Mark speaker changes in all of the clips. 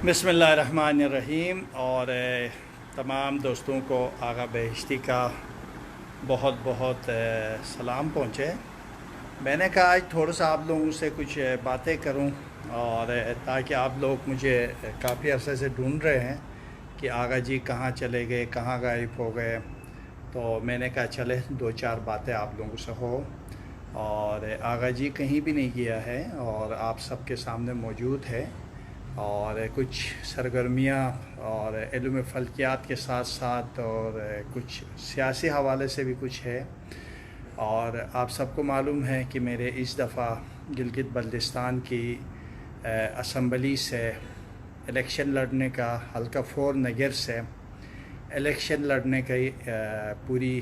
Speaker 1: بسم اللہ الرحمن الرحیم اور تمام دوستوں کو آغا بہشتی کا بہت بہت سلام پہنچے۔ میں نے کہا آج تھوڑا سا آپ لوگوں سے کچھ باتیں کروں، اور تاکہ آپ لوگ مجھے کافی عرصے سے ڈھونڈ رہے ہیں کہ آغا جی کہاں چلے گئے، کہاں غائب ہو گئے، تو میں نے کہا چلے دو چار باتیں آپ لوگوں سے ہو۔ اور آغا جی کہیں بھی نہیں گیا ہے اور آپ سب کے سامنے موجود ہے، اور کچھ سرگرمیاں اور علم فلکیات کے ساتھ ساتھ اور کچھ سیاسی حوالے سے بھی کچھ ہے۔ اور آپ سب کو معلوم ہے کہ میرے اس دفعہ گلگت بلتستان کی اسمبلی سے الیکشن لڑنے کا، حلقہ 4 نگر سے الیکشن لڑنے کی پوری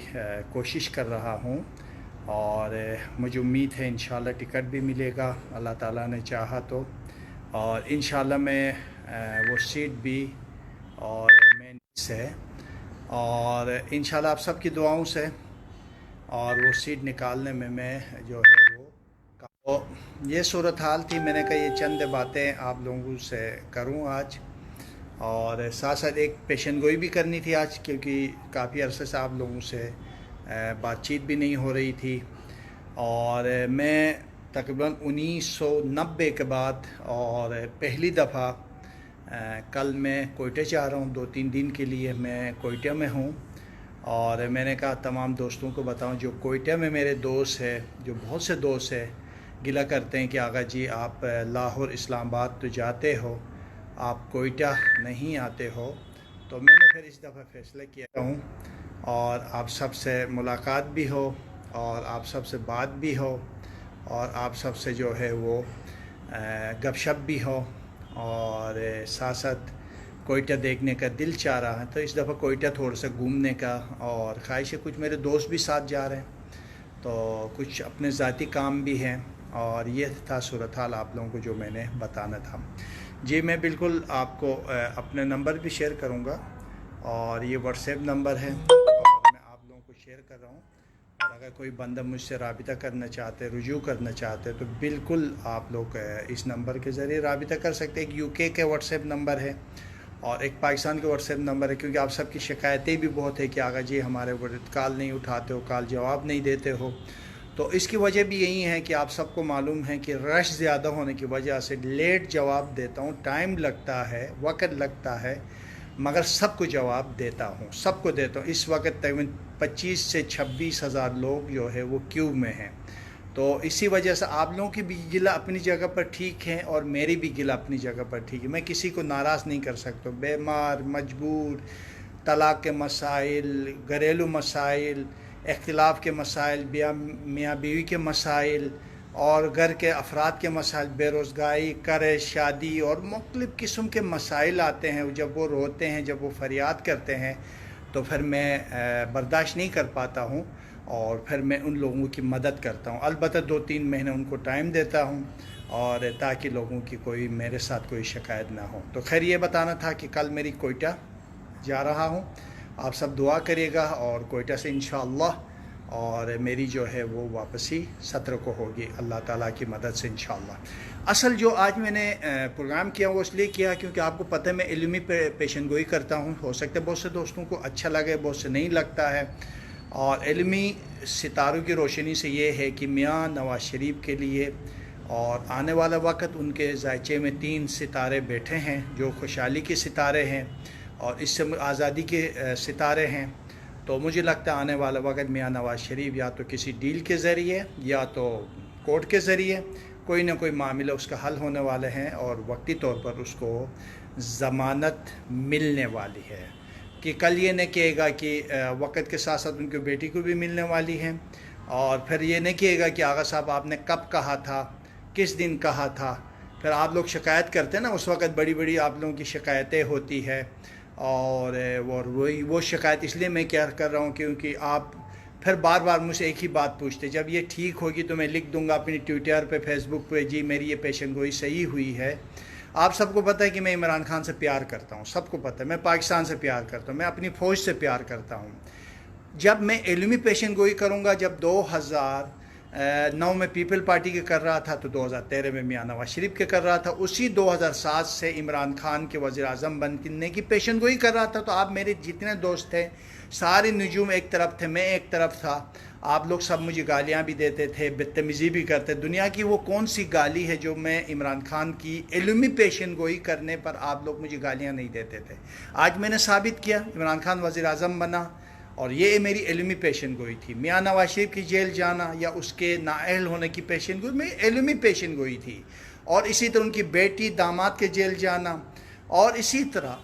Speaker 1: کوشش کر رہا ہوں، اور مجھے امید ہے انشاءاللہ ٹکٹ بھی ملے گا اللہ تعالیٰ نے چاہا تو، اور انشاءاللہ میں وہ سیٹ بھی اور مین سے، اور انشاءاللہ آپ سب کی دعاؤں سے اور وہ سیٹ نکالنے میں جو ہے وہ یہ صورتحال تھی۔ میں نے کہا یہ چند باتیں آپ لوگوں سے کروں آج، اور ساتھ ساتھ ایک پیشن گوئی بھی کرنی تھی آج، کیونکہ کافی عرصے سے آپ لوگوں سے بات چیت بھی نہیں ہو رہی تھی۔ اور میں تقریباً 1990 کے بعد اور پہلی دفعہ کل میں کوئٹہ جا رہا ہوں، 2-3 دن کے لیے میں کوئٹہ میں ہوں۔ اور میں نے کہا تمام دوستوں کو بتاؤں جو کوئٹہ میں میرے دوست ہیں، جو بہت سے دوست ہیں گلہ کرتے ہیں کہ آغا جی آپ لاہور اسلام آباد تو جاتے ہو، آپ کوئٹہ نہیں آتے ہو، تو میں نے پھر اس دفعہ فیصلہ کیا ہوں اور آپ سب سے ملاقات بھی ہو اور آپ سب سے بات بھی ہو اور آپ سب سے جو ہے وہ گپ شپ بھی ہو، اور ساتھ ساتھ کوئٹہ دیکھنے کا دل چاہ رہا ہے، تو اس دفعہ کوئٹہ تھوڑا سا گھومنے کا، اور خواہش ہے کچھ میرے دوست بھی ساتھ جا رہے ہیں، تو کچھ اپنے ذاتی کام بھی ہیں، اور یہ تھا صورتحال آپ لوگوں کو جو میں نے بتانا تھا۔ جی میں بالکل آپ کو اپنے نمبر بھی شیئر کروں گا، اور یہ واٹس ایپ نمبر ہے اور میں آپ لوگوں کو شیئر کر رہا ہوں، اور اگر کوئی بندہ مجھ سے رابطہ کرنا چاہتے، رجوع کرنا چاہتے، تو بالکل آپ لوگ اس نمبر کے ذریعے رابطہ کر سکتے ہیں۔ ایک UK کے واٹس ایپ نمبر ہے اور ایک پاکستان کے واٹس ایپ نمبر ہے، کیونکہ آپ سب کی شکایتیں بھی بہت ہے کہ آغا جی ہمارے کال نہیں اٹھاتے ہو، کال جواب نہیں دیتے ہو، تو اس کی وجہ بھی یہی ہے کہ آپ سب کو معلوم ہے کہ رش زیادہ ہونے کی وجہ سے لیٹ جواب دیتا ہوں، ٹائم لگتا ہے، وقت لگتا ہے، مگر سب کو جواب دیتا ہوں، سب کو دیتا ہوں۔ اس وقت تقریباً 25 سے 26 ہزار لوگ جو ہے وہ کیو میں ہیں، تو اسی وجہ سے آپ لوگوں کی بھی گلہ اپنی جگہ پر ٹھیک ہے اور میری بھی گلہ اپنی جگہ پر ٹھیک ہے۔ میں کسی کو ناراض نہیں کر سکتا، بیمار، مجبور، طلاق کے مسائل، گھریلو مسائل، اختلاف کے مسائل، میاں بیوی کے مسائل، اور گھر کے افراد کے مسائل، بے روزگاری، قرض، شادی، اور مختلف قسم کے مسائل آتے ہیں۔ جب وہ روتے ہیں، جب وہ فریاد کرتے ہیں، تو پھر میں برداشت نہیں کر پاتا ہوں، اور پھر میں ان لوگوں کی مدد کرتا ہوں، البتہ 2-3 مہینے ان کو ٹائم دیتا ہوں، اور تاکہ لوگوں کی کوئی میرے ساتھ کوئی شکایت نہ ہو۔ تو خیر یہ بتانا تھا کہ کل میری کوئٹہ جا رہا ہوں، آپ سب دعا کریے گا، اور کوئٹہ سے انشاءاللہ اور میری جو ہے وہ واپسی 17 کو ہوگی اللہ تعالیٰ کی مدد سے انشاءاللہ۔ اصل جو آج میں نے پروگرام کیا وہ اس لیے کیا کیونکہ آپ کو پتہ ہے میں علمی پیشن گوئی کرتا ہوں، ہو سکتا ہے بہت سے دوستوں کو اچھا لگے، بہت سے نہیں لگتا ہے، اور علمی ستاروں کی روشنی سے یہ ہے کہ میاں نواز شریف کے لیے اور آنے والا وقت ان کے ذائچے میں 3 ستارے بیٹھے ہیں جو خوشحالی کے ستارے ہیں اور اس سے آزادی کے ستارے ہیں، تو مجھے لگتا ہے آنے والا وقت میاں نواز شریف یا تو کسی ڈیل کے ذریعے یا تو کورٹ کے ذریعے کوئی نہ کوئی معاملہ اس کا حل ہونے والے ہیں، اور وقتی طور پر اس کو ضمانت ملنے والی ہے، کہ کل یہ نہ کہے گا کہ وقت کے ساتھ ساتھ ان کی بیٹی کو بھی ملنے والی ہے، اور پھر یہ نہ کہے گا کہ آغا صاحب آپ نے کب کہا تھا، کس دن کہا تھا، پھر آپ لوگ شکایت کرتے ہیں نا، اس وقت بڑی بڑی آپ لوگوں کی شکایتیں ہوتی ہے، اور وہ شکایت اس لیے میں کیا کر رہا ہوں کیونکہ آپ پھر بار بار مجھ سے ایک ہی بات پوچھتے، جب یہ ٹھیک ہوگی تو میں لکھ دوں گا اپنی ٹویٹر پہ، فیس بک پہ، جی میری یہ پیشن گوئی صحیح ہوئی ہے۔ آپ سب کو پتہ ہے کہ میں عمران خان سے پیار کرتا ہوں، سب کو پتہ ہے میں پاکستان سے پیار کرتا ہوں، میں اپنی فوج سے پیار کرتا ہوں۔ جب میں علمی پیشن گوئی کروں گا، جب 2000 9 میں پیپل پارٹی کے کر رہا تھا تو 2013 میں میاں نواز شریف کے کر رہا تھا. اسی 2007 سے عمران خان کے وزیر اعظم بننے کی پیشن گوئی کر رہا تھا. تو آپ میرے جتنے دوست تھے سارے نجوم ایک طرف تھے, میں ایک طرف تھا. آپ لوگ سب مجھے گالیاں بھی دیتے تھے, بدتمیزی بھی کرتے. دنیا کی وہ کون سی گالی ہے جو میں عمران خان کی علمی پیشن گوئی کرنے پر آپ لوگ مجھے گالیاں نہیں دیتے تھے. آج میں نے ثابت کیا, عمران خان وزیر اعظم بنا اور یہ میری علمی پیشن گوئی تھی. میاں نواز شریف کی جیل جانا یا اس کے نااہل ہونے کی پیشن گوئی میں علمی پیشن گوئی تھی. اور اسی طرح ان کی بیٹی داماد کے جیل جانا, اور اسی طرح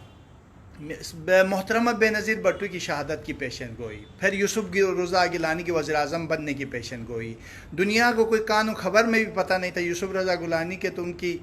Speaker 1: محترمہ بے نظیر بھٹو کی شہادت کی پیشن گوئی, پھر یوسف رضا گیلانی کی وزیر اعظم بننے کی پیشن گوئی. دنیا کو کوئی کان و خبر میں بھی پتہ نہیں تھا یوسف رضا گیلانی کے, تو ان کی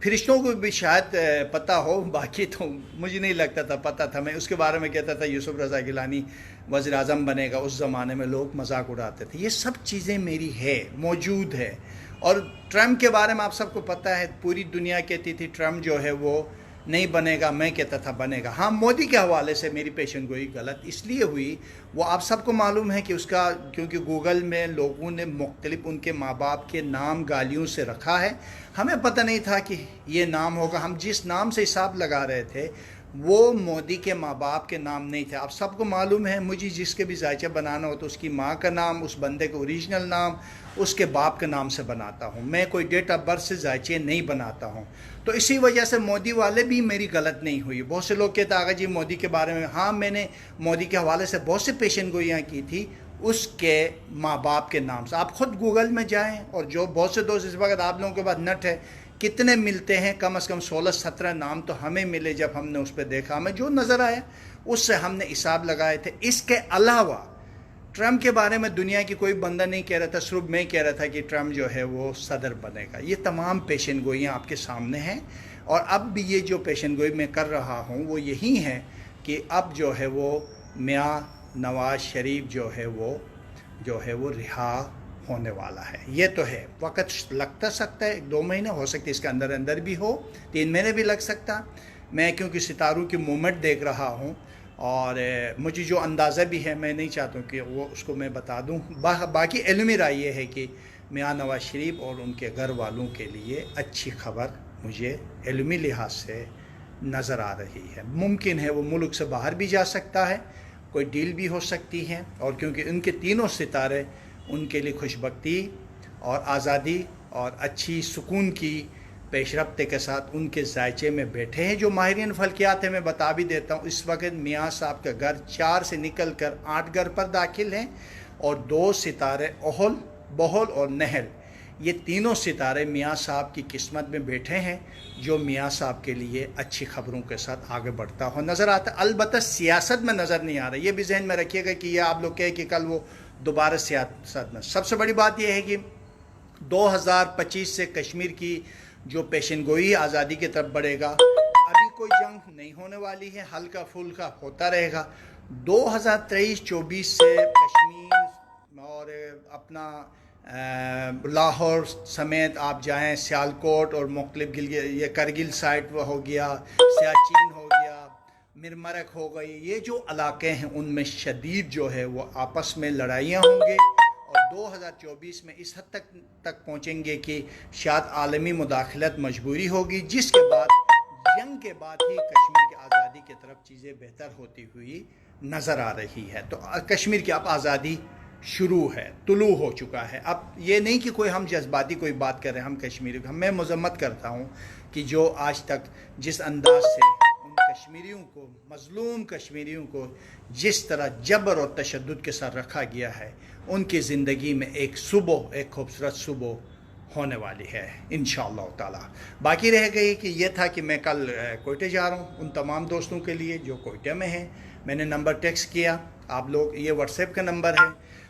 Speaker 1: فرشتوں کو بھی شاید پتہ ہو, باقی تو مجھے نہیں لگتا تھا پتہ تھا. میں اس کے بارے میں کہتا تھا یوسف رضا گیلانی وزیر اعظم بنے گا. اس زمانے میں لوگ مذاق اڑاتے تھے. یہ سب چیزیں میری موجود ہے. اور ٹرمپ کے بارے میں آپ سب کو پتہ ہے, پوری دنیا کہتی تھی ٹرمپ جو ہے وہ نہیں بنے گا, میں کہتا تھا بنے گا. ہاں, مودی کے حوالے سے میری پیشن گوئی غلط اس لیے ہوئی, وہ آپ سب کو معلوم ہے کہ اس کا, کیونکہ گوگل میں لوگوں نے مختلف ان کے ماں باپ کے نام گالیوں سے رکھا ہے. ہمیں پتہ نہیں تھا کہ یہ نام ہوگا. ہم جس نام سے حساب لگا رہے تھے وہ مودی کے ماں باپ کے نام نہیں تھے. آپ سب کو معلوم ہے, مجھے جس کے بھی ذائچہ بنانا ہو تو اس کی ماں کا نام, اس بندے کا اوریجنل نام, اس کے باپ کے نام سے بناتا ہوں. میں کوئی ڈیٹ آف برتھ سے ذائچے نہیں بناتا ہوں. تو اسی وجہ سے مودی والے بھی میری غلط نہیں ہوئی. بہت سے لوگ کہتے ہیں آغا جی مودی کے بارے میں, ہاں میں نے مودی کے حوالے سے بہت سے پیشن گوئیاں کی تھی اس کے ماں باپ کے نام سے. آپ خود گوگل میں جائیں, اور جو بہت سے دوست اس وقت آپ لوگوں کے پاس نٹ ہے, کتنے ملتے ہیں, کم از کم 16-17 نام تو ہمیں ملے. جب ہم نے اس پہ دیکھا, ہمیں جو نظر آیا اس سے ہم نے حساب لگائے تھے. اس کے علاوہ ٹرمپ کے بارے میں دنیا کی کوئی بندہ نہیں کہہ رہا تھا, صرف میں کہہ رہا تھا کہ ٹرمپ جو ہے وہ صدر بنے گا. یہ تمام پیشن گوئیاں آپ کے سامنے ہیں. اور اب بھی یہ جو پیشن گوئی میں کر رہا ہوں وہ یہی ہے کہ اب جو ہے وہ میاں نواز شریف جو ہے وہ رہا ہونے والا ہے. یہ تو ہے, وقت لگتا سکتا ہے, 1-2 مہینے ہو سکتے, اس کے اندر بھی ہو, 3 مہینے بھی لگ سکتا. میں کیونکہ ستاروں کی موومنٹ دیکھ رہا ہوں اور مجھے جو اندازہ بھی ہے, میں نہیں چاہتا ہوں کہ وہ اس کو میں بتا دوں. باقی علمی رائے یہ ہے کہ میاں نواز شریف اور ان کے گھر والوں کے لیے اچھی خبر مجھے علمی لحاظ سے نظر آ رہی ہے. ممکن ہے وہ ملک سے باہر بھی جا سکتا ہے, کوئی ڈیل بھی ہو سکتی ہے. اور کیونکہ ان کے تینوں ستارے ان کے لیے خوشبختی اور آزادی اور اچھی سکون کی پیش رفت کے ساتھ ان کے ذائچے میں بیٹھے ہیں. جو ماہرین فلکیات ہیں, میں بتا بھی دیتا ہوں, اس وقت میاں صاحب کا گھر 4 سے نکل کر 8 گھر پر داخل ہیں, اور 2 ستارے اہل, بہل اور نحل, یہ تینوں ستارے میاں صاحب کی قسمت میں بیٹھے ہیں, جو میاں صاحب کے لیے اچھی خبروں کے ساتھ آگے بڑھتا ہو نظر آتا ہے. البتہ سیاست میں نظر نہیں آ رہا. یہ بھی ذہن میں رکھیے گا کہ یہ آپ لوگ کہیں کہ کل وہ دوبارہ سیاست میں. سب سے بڑی بات یہ ہے کہ 2025 سے کشمیر کی جو پیشن گوئی آزادی کی طرف بڑھے گا. ابھی کوئی جنگ نہیں ہونے والی ہے, ہلکا پھلکا ہوتا رہے گا. 2023-24 سے کشمیر اور اپنا لاہور سمیت آپ جائیں, سیالکوٹ اور مختلف یہ کرگل سائٹ ہو گیا, سیاچین ہو گیا, مرمرک ہو گئی, یہ جو علاقے ہیں ان میں شدید جو ہے وہ آپس میں لڑائیاں ہوں گے. اور 2024 میں اس حد تک پہنچیں گے کہ شاید عالمی مداخلت مجبوری ہوگی, جس کے بعد جنگ کے بعد ہی کشمیر کی آزادی کی طرف چیزیں بہتر ہوتی ہوئی نظر آ رہی ہے. تو کشمیر کی اب آزادی شروع ہے, طلوع ہو چکا ہے. اب یہ نہیں کہ کوئی ہم جذباتی کوئی بات کر رہے ہیں, ہم کشمیری, میں مذمت کرتا ہوں کہ جو آج تک جس انداز سے ان کشمیریوں کو, مظلوم کشمیریوں کو جس طرح جبر اور تشدد کے ساتھ رکھا گیا ہے, ان کی زندگی میں ایک خوبصورت صبح ہونے والی ہے انشاءاللہ تعالی. باقی رہ گئی کہ یہ تھا کہ میں کل کوئٹہ جا رہا ہوں. ان تمام دوستوں کے لیے جو کوئٹہ میں ہیں, میں نے نمبر ٹیکسٹ کیا, آپ لوگ, یہ واٹس ایپ کا نمبر ہے.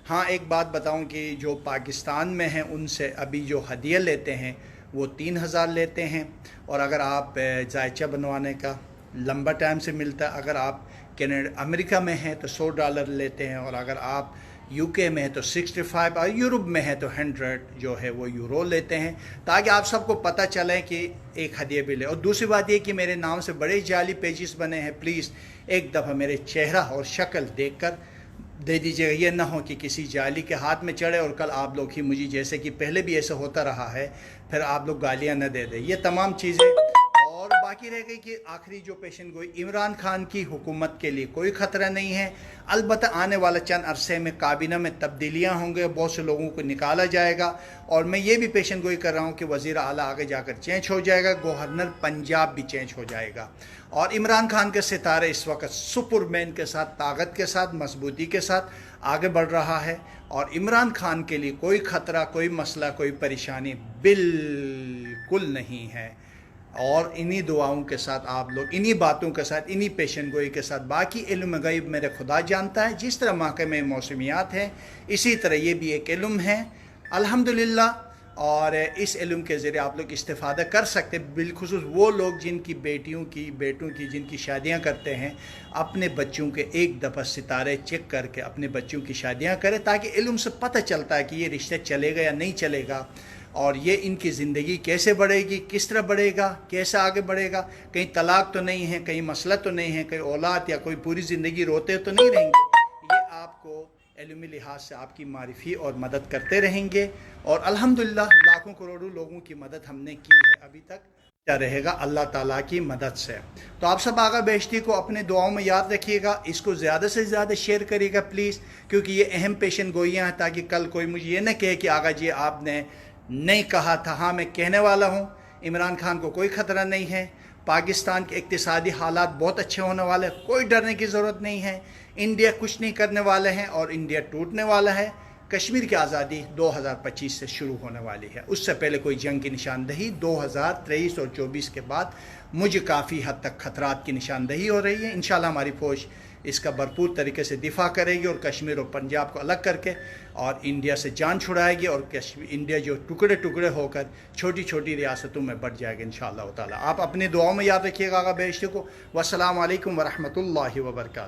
Speaker 1: ہاں, ایک بات بتاؤں کہ جو پاکستان میں ہیں ان سے ابھی جو ہدیہ لیتے ہیں وہ 3000 لیتے ہیں, اور اگر آپ ذائچہ بنوانے کا لمبا ٹائم سے ملتا ہے. اگر آپ امریکہ میں ہیں تو $100 لیتے ہیں, اور اگر آپ UK میں ہے تو 65, اور یورپ میں ہے تو 100 جو ہے وہ یورو لیتے ہیں, تاکہ آپ سب کو پتہ چلے کہ ایک ہدیہ بھی لے. اور دوسری بات یہ کہ میرے نام سے بڑے جعلی پیجز بنے ہیں, پلیز ایک دفعہ میرے چہرہ اور شکل دیکھ کر دے دیجیے گا، یہ نہ ہو کہ کسی جعلی کے ہاتھ میں چڑھے اور کل آپ لوگ ہی مجھے، جیسے کہ پہلے بھی ایسا ہوتا رہا ہے، پھر آپ لوگ گالیاں نہ دے دیں. یہ تمام چیزیں. اور باقی رہ گئی کہ آخری جو پیشن گوئی، عمران خان کی حکومت کے لیے کوئی خطرہ نہیں ہے. البتہ آنے والا چند عرصے میں کابینہ میں تبدیلیاں ہوں گے، بہت سے لوگوں کو نکالا جائے گا، اور میں یہ بھی پیشن گوئی کر رہا ہوں کہ وزیر اعلیٰ آگے جا کر چینج ہو جائے گا، گورنر پنجاب بھی چینج ہو جائے گا. اور عمران خان کے ستارے اس وقت سپر مین کے ساتھ، طاقت کے ساتھ، مضبوطی کے ساتھ آگے بڑھ رہا ہے. اور عمران خان کے لیے کوئی خطرہ، کوئی مسئلہ، کوئی پریشانی بالکل نہیں ہے. اور انہی دعاؤں کے ساتھ آپ لوگ، انہی باتوں کے ساتھ، انہی پیشن گوئی کے ساتھ، باقی علم غیب میرے خدا جانتا ہے. جس طرح محکمہ موسمیات ہے، اسی طرح یہ بھی ایک علم ہے الحمدللہ. اور اس علم کے ذریعے آپ لوگ استفادہ کر سکتے، بالخصوص وہ لوگ جن کی بیٹوں کی جن کی شادیاں کرتے ہیں، اپنے بچوں کے ایک دفعہ ستارے چیک کر کے اپنے بچوں کی شادیاں کریں، تاکہ علم سے پتہ چلتا ہے کہ یہ رشتہ چلے گا یا نہیں چلے گا، اور یہ ان کی زندگی کیسے بڑھے گی، کس طرح بڑھے گا، کیسے آگے بڑھے گا. کہیں طلاق تو نہیں ہے، کہیں مسئلہ تو نہیں ہے، کہیں اولاد یا کوئی پوری زندگی روتے تو نہیں رہیں گے. یہ آپ کو علمی لحاظ سے آپ کی معرفی اور مدد کرتے رہیں گے. اور الحمدللہ لاکھوں کروڑوں لوگوں کی مدد ہم نے کی ہے ابھی تک، کیا رہے گا اللہ تعالیٰ کی مدد سے. تو آپ سب آقا بہشتی کو اپنے دعاؤں میں یاد رکھیے گا، اس کو زیادہ سے زیادہ شیئر کریے گا پلیز، کیونکہ یہ اہم پیشن گوئیاں ہیں، تاکہ کل کوئی مجھے یہ نہ کہے کہ آقا جی آپ نے نہیں کہا تھا. ہاں میں کہنے والا ہوں، عمران خان کو کوئی خطرہ نہیں ہے. پاکستان کے اقتصادی حالات بہت اچھے ہونے والے، کوئی ڈرنے کی ضرورت نہیں ہے. انڈیا کچھ نہیں کرنے والے ہیں، اور انڈیا ٹوٹنے والا ہے. کشمیر کی آزادی 2025 سے شروع ہونے والی ہے. اس سے پہلے کوئی جنگ کی نشاندہی 2023 اور 24 کے بعد مجھے کافی حد تک خطرات کی نشاندہی ہو رہی ہے. انشاءاللہ ہماری فوج اس کا بھرپور طریقے سے دفاع کرے گی، اور کشمیر اور پنجاب کو الگ کر کے اور انڈیا سے جان چھڑائے گی، اور انڈیا جو ٹکڑے ٹکڑے ہو کر چھوٹی چھوٹی ریاستوں میں بڑھ جائے گی انشاءاللہ تعالی. آپ اپنی دعاؤں میں یاد رکھیے گا آقا بہشتی کو. والسلام علیکم ورحمۃ اللہ وبرکاتہ.